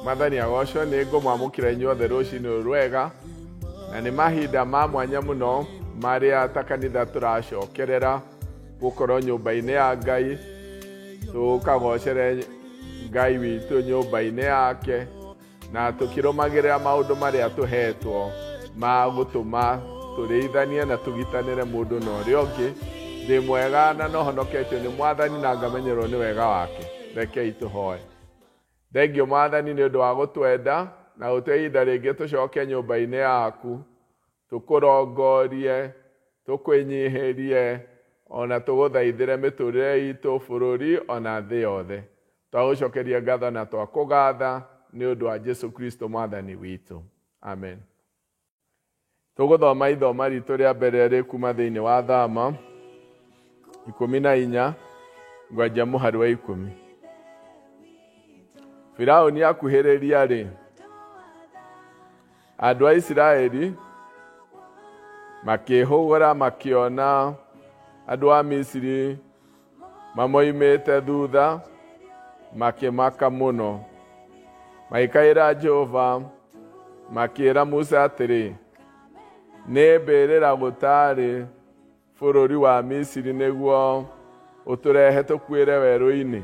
Mathani agocwo nĩ ngũmwamũkĩra inyuothe rũcinĩ rwega, na nĩ mahinda ma mwanya mũno marĩa ta kanitha tũracokerera gũkorwo nyũmba-inĩ ya Ngai, tũkagocere Ngai witũ nyũmba-inĩ yake, na tũkĩrũmagĩrĩra maũndũ marĩa tũhetwo ma gũtũma tũrĩithanie na tũgitanĩre mũndũ na ũrĩa ũngĩ. Ndĩ mwega na nohonoketio nĩ Mwathani na ngamenyerwo nĩ wega wake. Rekei tũhoe. Thengio Mwathani nĩ ũndũ wa gũtwenda na gũtũhe ihinda rĩngĩ tũcoke nyũmba-inĩ yaku, tũkũrongorie, tũkwĩnyihĩrie, ona tũgũthaithĩre mĩtũrĩre itũ, bũrũri ona thĩ yothe. Twagũcokeria ngatho na twakũgatha nĩ ũndũ wa Jesu Kristo Mwathani witũ. Amen. Tũgũthoma ithoma ritũ rĩa mbere rĩ kuma thĩinĩ wa Thama 14 ngwanja mũhari wa 10. Firaũni akuhĩrĩria rĩ, andũ a Isiraeli makĩhũgũra makĩona andũ a Misiri mamoimĩte thutha, makĩmaka mũno. Magĩkaĩra Jehova, makĩĩra Musa atĩrĩ, nĩ mbĩrĩra gũtarĩ bũrũri wa Misiri nĩguo ũtũrehe tũkuĩre werũ-inĩ?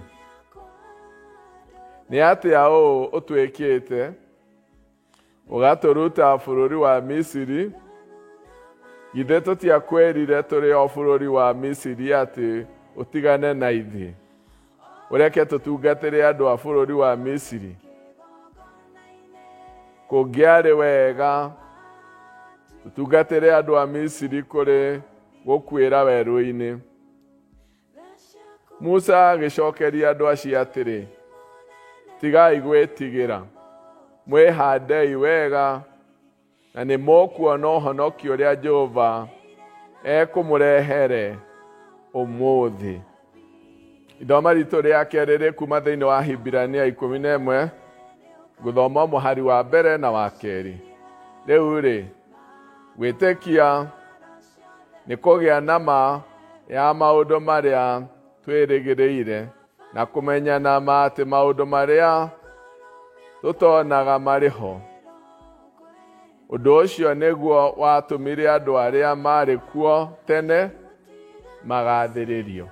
Nĩ atĩa ũũ ũtwĩkĩte ũgatũruta bũrũri wa Misiri? Githĩ tũtiakwĩrire tũrĩ o bũrũri wa Misiri atĩ ũtigane na ithuĩ, ũreke tũtungatĩre andũ a bũrũri wa Misiri? Kũngĩarĩ wega tũtungatĩre andũ a Misiri kũrĩ gũkuĩra werũ-inĩ. Musa agĩcokeria andũ acio atĩrĩ, tigai gwĩtigĩra, mwĩhandei wega, na nĩ mũkuona ũhonokio ũrĩa Jehova ekũmũrehere ũmũthĩ. Ithoma ritũ rĩa kerĩ rĩ kuma thĩinĩ wa Hibirania 11 ngũthoma mũhari wa mbere na wa kerĩ. Rĩu rĩ, gwĩtĩkia nĩ kũgĩa na ma ya maũndũ marĩa twĩrĩgĩrĩire na kũmenya na ma atĩ maũndũ marĩa tũtonaga marĩ ho. Ũndũ ũcio nĩguo watũmire andũ arĩa marĩ kuo tene magathĩrĩrio.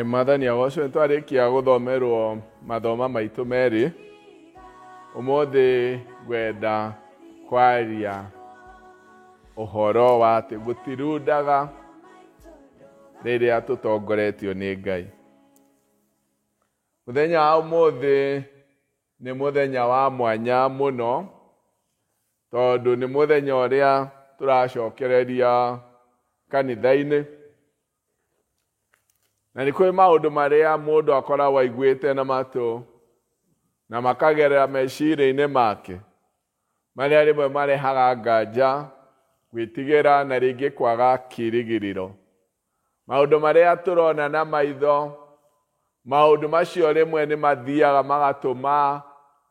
Mwathani agocwo. Nĩ twarĩkia gũthomerwo mathoma maitũ merĩ. Ũmũthĩ ngwenda kwaria ũhoro wa atĩ gũtirundaga rĩrĩa tũtongoretio nĩ Ngai. Mũthenya wa ũmũthĩ nĩ mũthenya wa mwanya mũno, tondũ nĩ mũthenya ũrĩa tũracokereria kanitha-inĩ, na nĩ kũrĩ maũndũ marĩa mũndũ akoragwo aiguĩte na matũ na makagerera meciria-inĩ make, marĩa rĩmwe marehaga nganja, gwĩtigĩra na rĩngĩ kwaga kĩĩrĩgĩrĩro. Maũndũ marĩa tũrona na maitho, maũndũ macio rĩmwe nĩ mathiaga magatũma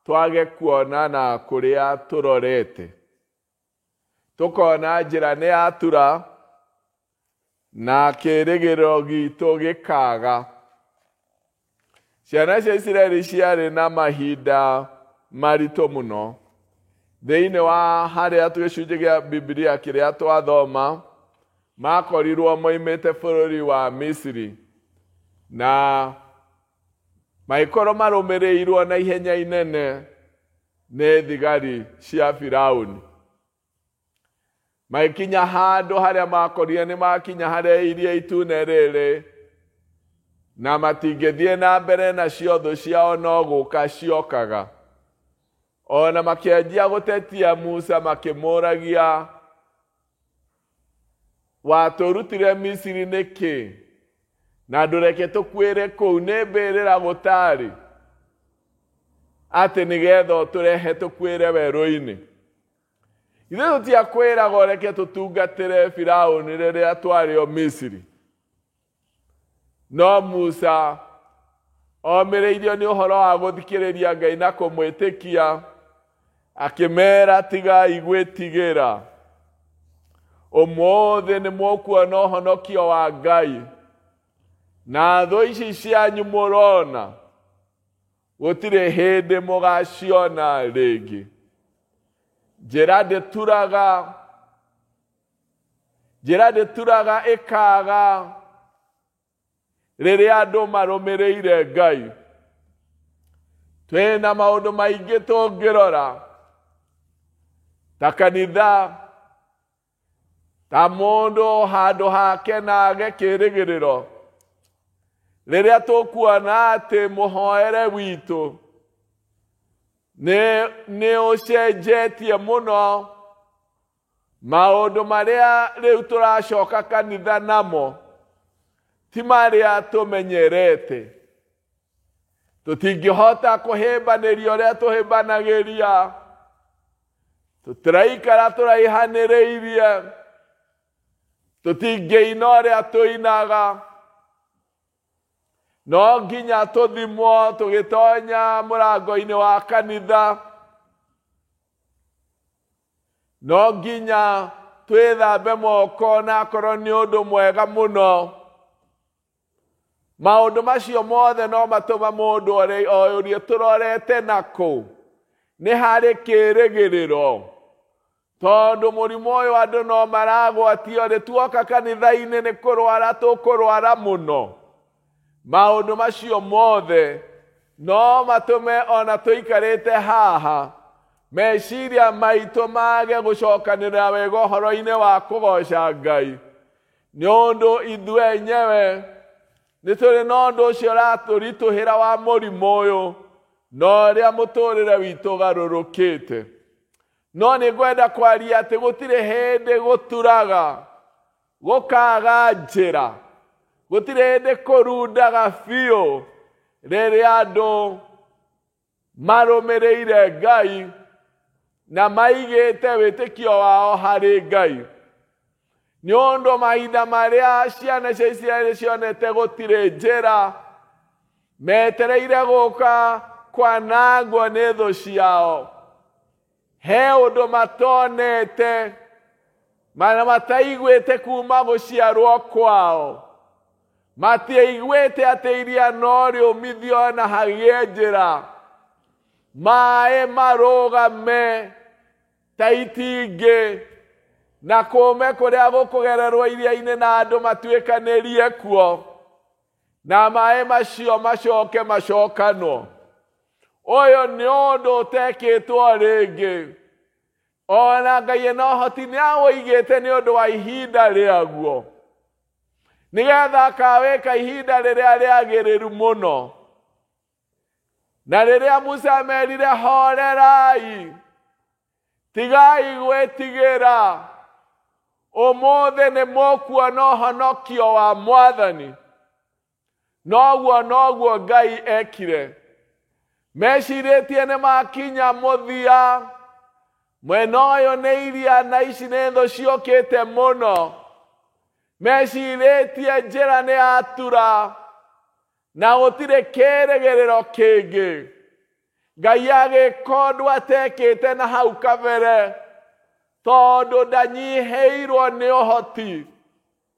twage kuona na kũrĩa tũrorete. Tũkona njĩra nĩ yatura na kĩĩrĩgĩrĩro gitũ gĩkaga. Ciana cia Isiraeli ciarĩ na mahinda maritũ mũno. Thĩinĩ wa harĩa gĩcunjĩ gĩa Biblia kĩrĩa twathoma, makorirwo moimĩte bũrũri wa Misiri na magĩkorwo marũmĩrĩirwo na ihenya inene nĩ thigari cia Firaũni. Magĩkinya handũ harĩa makorire nĩ makinya harĩa Iria Itune rĩrĩ, na matingĩthiĩ na mbere na ciothe ciao no gũka ciokaga. Ona makĩanjia gũtetia Musa makĩmũragia, watũrutire Misiri nĩkĩ? Na ndũreke tũkuĩre kũu, nĩ mbĩrĩra gũtarĩ atĩ nĩgetha ũtũrehe tũkuĩre werũ-inĩ? Ithuĩ tũtiakwĩraga ũreke tũtungatĩre Firaũni rĩrĩa twarĩ o Misiri. No Musa omĩrĩirio nĩ ũhoro wa gũthikĩrĩria Ngai na kũmwĩtĩkia, akĩmera tigai gwĩtigĩra, ũmũthĩ nĩ mũkuona ũhonokio wa Ngai, na thũ ici cianyu mũrona gutire hende mugaciona ringi. Njira ndituraga ikaga riria andu marumireire Ngai. Twina maundu maingi tungirora ta kanitha, ta mundu handu hake nage kirigiriro. Riria tukuona ati muhoere witu ni ucenjetie muno, maundu maria riu turacoka kanitha namo ti maria tumenyerete. Tutingihota kuhimbaniria uria tuhimbanagiria. Tutiraikara turaihaniriirie. Tutingiina uria tuinaga. No nginya tuthimwo tugitonya murango-ini wa kanitha. No nginya twithambe moko na korwo ni undu mwega muno. Maundu macio mothe no matuma mundu oria turorete nako ni hari kirigiriro. Tondu murimu uyu andu no maragwatio ri tuoka kanitha-ini ni kurwara tukurwara muno. Maundu macio mothe no matume ona tuikarite haha meciria maitu mage gucokanira wega uhoro-ini wa kugoca Ngai. Ni undu ithue enyewe nituri na undu ucio raturituhira wa murimu uyu no ria muturire witu garurukite. No ni gwenda kwaria ati gutire hindi guturaga gukaga njira, gutire hindi kurundaga biu riria andu marumireire Ngai na maigite witikio wao hari Ngai. Ni undu mahinda maria ciana cia Isiraeli cionete gutire njira, metereire guka kwanangwo ni thu ciao. He undu matonete mana mataiguite kuma guciarwo kwao. Matiaiguite ati iria no riumithio na hagie njira. Mae marugame ta itingi na kume kuria gukugererwo iria-ini na andu matuikanirie kuo, na mae macio macoke macokanwo. Uyu ni undu utekitwo ringi. Ona Ngai no hoti ni awigite ni undu wa ihinda riaguo, nigetha akawika ihinda riria riagiriru muno. Na riria Musa merire horerai, tigai gwitigira, umuthe ni mukuona uhonokio wa Mwathani. Noguo Ngai ekire. Meciritie ni makinya muthia, mwena uyu ni iria na ici ni thu ciukite muno. Meciritie njira ni atura na gutire kirigiriro kingi. Ngai agikondwo atekite na hau kabere, tondu ndanyiheirwo ni uhoti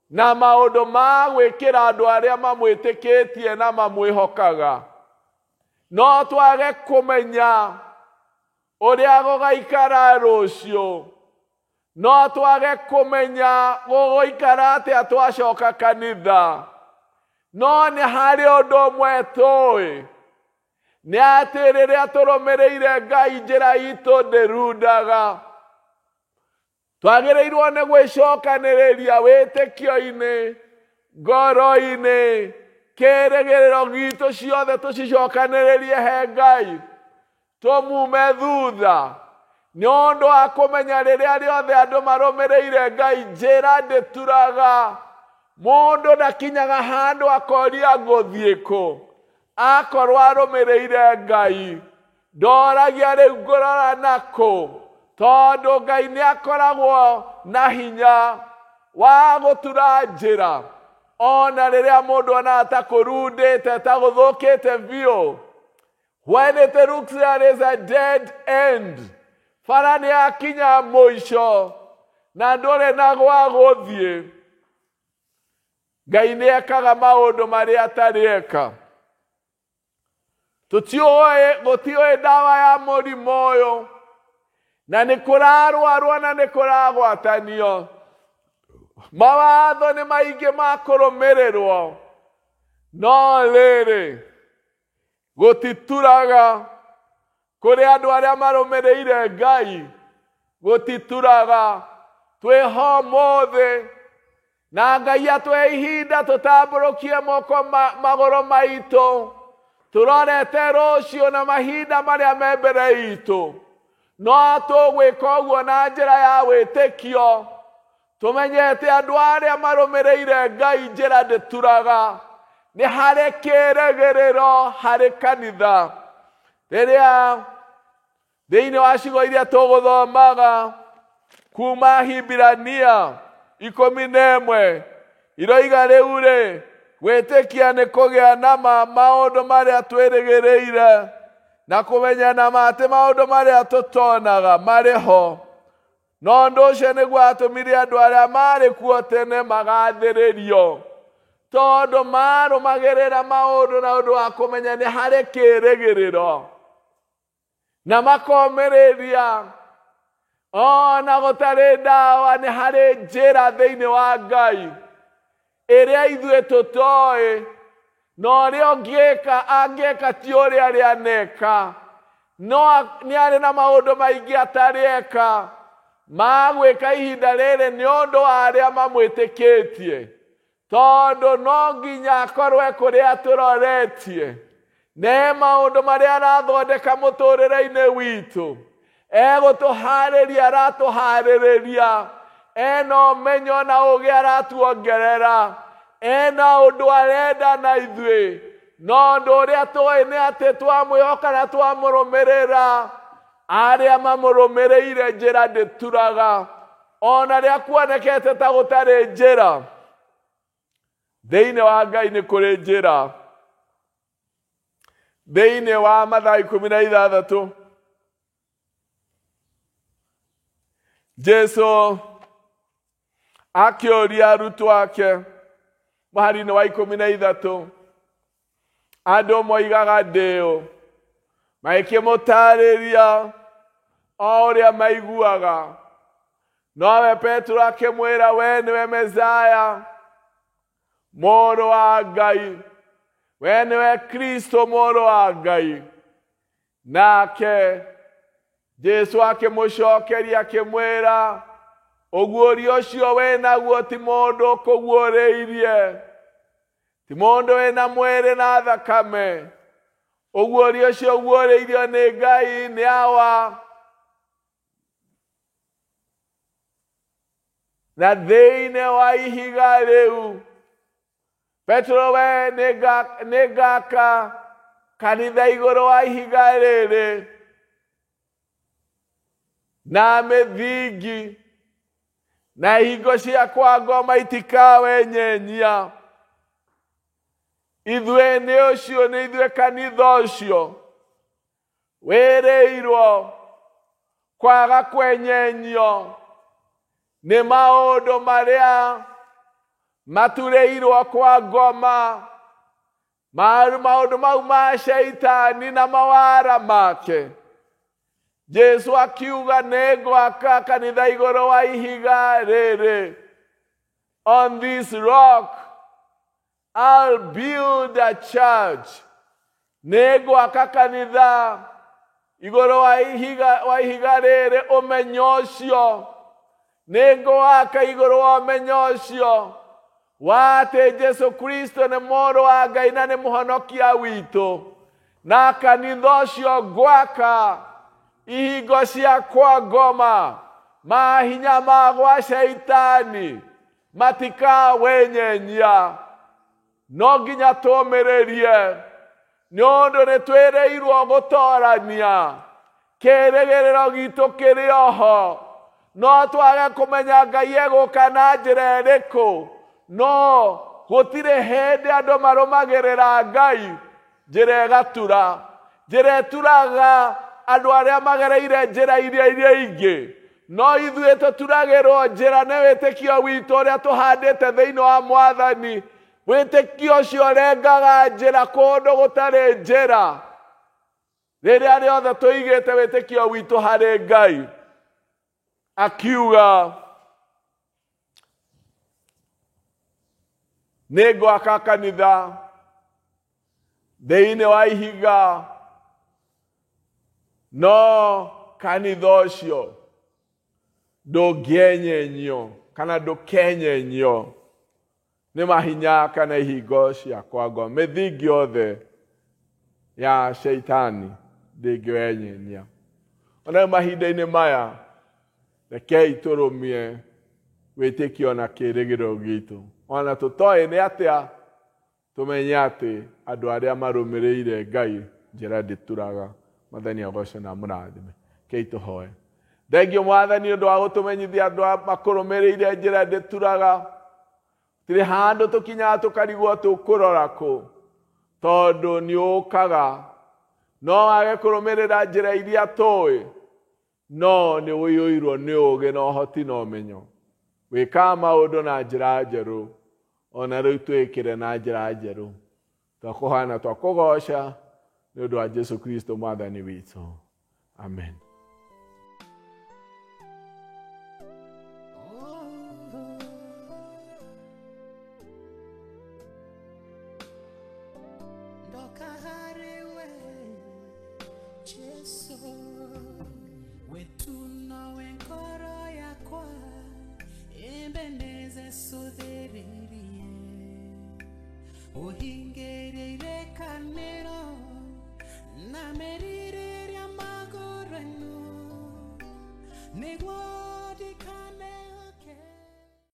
na maundu ma gwikira andu aria mamwitikitie na mamwihokaga. No twage kumenya uria gugaikara rucio. No twage kumenya gugaikara atia twacoka kanitha. No ni hari undu umwe tui, ni ati riria turumireire Ngai njira itu ndirundaga. Twagiriirwo ni gwicokaniriria witikio-ini, ngoro-ini, kirigiriro gitu ciothe tucicokaniririe he Ngai. Tumume thutha ni undu wa kumenya riria riothe andu marumireire Ngai njira ndituraga. Mundu ndakinyaga handu akoria nguthie ku akorwo arumireire Ngai. Ndoragia riu ngurora naku, tondu Ngai ni akoragwo na hinya wa gutura njira ona riria mundu ona atakurundite ta guthukite biu. When it looks there is a dead end, farani akinya muico na ndore na gwa guthie, Ngai ni ekaga maundu maria atarieka. Gũtiũĩ ndawa ya mũrimũ ũyũ, na nĩ kũrarwarwo na nĩ kũragwatanio. Mawatho nĩ maingĩ ma kũrũmĩrĩrwo, no rĩrĩ gũtituraga kũrĩ andũ arĩa marũmĩrĩire Ngai, gũtituraga. Twĩho mũthĩ na Ngai atũhe ihinda tũtambũrũkie moko magũrũ maitũ, tũrorete rũciũ na mahinda marĩa me mbere itũ. No tũgwĩka ũguo na njĩra ya wĩtĩkio, tũmenyete andũ arĩa marũmĩrĩire Ngai njĩra ndĩturaga. Nĩ harĩ kĩĩrĩgĩrĩro harĩ kanitha. Rĩrĩa thĩinĩ wa ciugo iria tũgũthomaga kuma Hibirania 11, iroiga rĩu-rĩ, gwĩtĩkia nĩ kũgĩa na maũndũ marĩa twĩrĩgĩrĩire na kũmenya na atĩ maũndũ marĩa tũtonaga marĩ ho. No ũndũ ũcio nĩguo atũmire andũ arĩa marĩ kuo tene magathĩrĩrio, tondũ marũmagĩrĩra maũndũ na ũndũ wa kũmenya nĩ harĩ kĩĩrĩgĩrĩro, na makomĩrĩria ona gũtarĩ ndawa. Nĩ harĩ njĩra thĩinĩ wa Ngai ĩrĩa ithuĩ tũtoĩ, na ũrĩa angĩka ti ũrĩa arĩa aneka. No nĩ arĩ na maũndũ maingĩ atarĩeka ma gwĩka ihinda rĩrĩ nĩ ũndũ wa arĩa mamwĩtĩkĩtie, tondũ no nginya akorwe kũrĩa tũroretie. Nĩ maũndũ marĩa arathondeka mũtũrĩre-inĩ witũ, egũtũharĩria, aratũharĩrĩria, ena ũmenyo na ũũgĩ aratuongerera, ena ũndũ arenda na ithuĩ. No ũndũ ũrĩa tũĩ nĩ atĩ twamwĩhoka na twamũrũmĩrĩra, arĩa mamũrũmĩrĩire njĩra ndĩturaga, ona rĩa kuonekete ta gũtarĩ njĩra. Thĩinĩ wa Ngai nĩ kũrĩ njĩra. Thĩinĩ wa Mathayo 16, Jesu akĩũria arutwo ake mũhari-inĩ wa 13, andũ moigaga ndĩũ, makĩmũtaarĩria o ũrĩa maiguaga. Nowe Petro akĩmwĩra, we nĩwe Mesaya, mũrũ wa Ngai, we nĩwe Kristo, mũrũ wa Ngai. Nake Jesu akĩmũcokeria akĩmwĩra, ũguũrio ũcio we naguo ti mũndũ ũkũguũrĩirie, ti mũndũ wĩna mwĩrĩ na thakame. Ũguũrio ũcio ũguũrĩirio nĩ Ngai nĩ awa. Na thĩinĩ wa ihiga rĩu, Petro, we nĩ ngaka kanitha igũrũ wa ihiga rĩrĩ, na mĩthingi na ihingo ciakwa ngoma itikawenyenyia. Ithuĩ nĩ ũcio, nĩ ithuĩ kanitha ũcio wĩrĩirwo kwaga kwenyenyio nĩ maũndũ marĩa maturĩirwo kwa ngoma, maũndũ mau ma Shaitani na mawara make. Jesu akiuga, nĩ ngwaka kanitha igũrũ wa ihiga rĩrĩ. On this rock I'll build a church. Nĩ ngwaka kanitha igũrũ wa ihiga rĩrĩ. Ũmenyo ũcio nĩ ngwaka igũrũ wa ũmenyo ũcio wa atĩ Jesu Kristo nĩ mũrũ wa Ngai na nĩ mũhonokia witũ. Na kanitha ũcio ngwaka ihingo ciakwa ngoma, mahinya ma gwa Shaitani matikawenyenyia. No nginya tũmĩrĩrie, nĩ ũndũ nĩ twĩrĩirwo gũtorania. Kĩĩrĩgĩrĩro gitũ kĩrĩ oho, no twage kũmenya Ngai egũka na njĩra ĩrĩkũ. No gũtirĩ hĩndĩ andũ marũmagĩrĩra Ngai njĩra ĩgatura. Njĩra ĩturaga andũ arĩa magereire njĩra iria ingĩ, no ithuĩ tũturagĩrwo njĩra nĩ wĩtĩkio witũ ũrĩa tũhandĩte thĩinĩ wa Mwathani. Wĩtĩkio ũcio ũrengaga njĩra kũndũ gũtarĩ njĩra. rĩrĩa rĩothe tũigĩte wĩtĩkio witũ harĩ Ngai, akiuga nĩngwaka kanitha thĩinĩ wa ihiga, no kanitha ũcio ndũngĩenyenyio kana ndũkenyenyio nĩ mahinya kana ihingo cia kwangwa. Mĩthingi yothe ya Shaitani ndĩngĩwenyenia. Ona mahinda-inĩ maya rekei tũrũmie wĩtĩkio na kĩĩrĩgĩrĩro gitũ. Ona tũtoĩ nĩ atĩa, tũmenye atĩ andũ arĩa marũmĩrĩire Ngai njĩra ndĩturaga. Mwathani agocwo na mũrathime. Kei tũhoe. Thengio Mwathani ũndũ wa gũtũmenyithia andũ makũrũmĩrĩire njĩra ndĩturaga. Tũtirĩ handũ tũkinyaga tũkarigwo tũkũrora kũ, tondũ nĩ ũkaga no wage kũrũmĩrĩra njĩra iria tũĩ, no nĩ ũiyũirwo nĩ ũũgĩ na ũhoti na ũmenyo wĩkaga maũndũ na njĩra njerũ, ona rĩu twĩkĩre na njĩra njerũ. Twakũhana twakũgoca nĩ ũndũ wa Jesu Kristo Mwathani witũ. Amen. Ohingerere kanero na merirere amagoreno negwo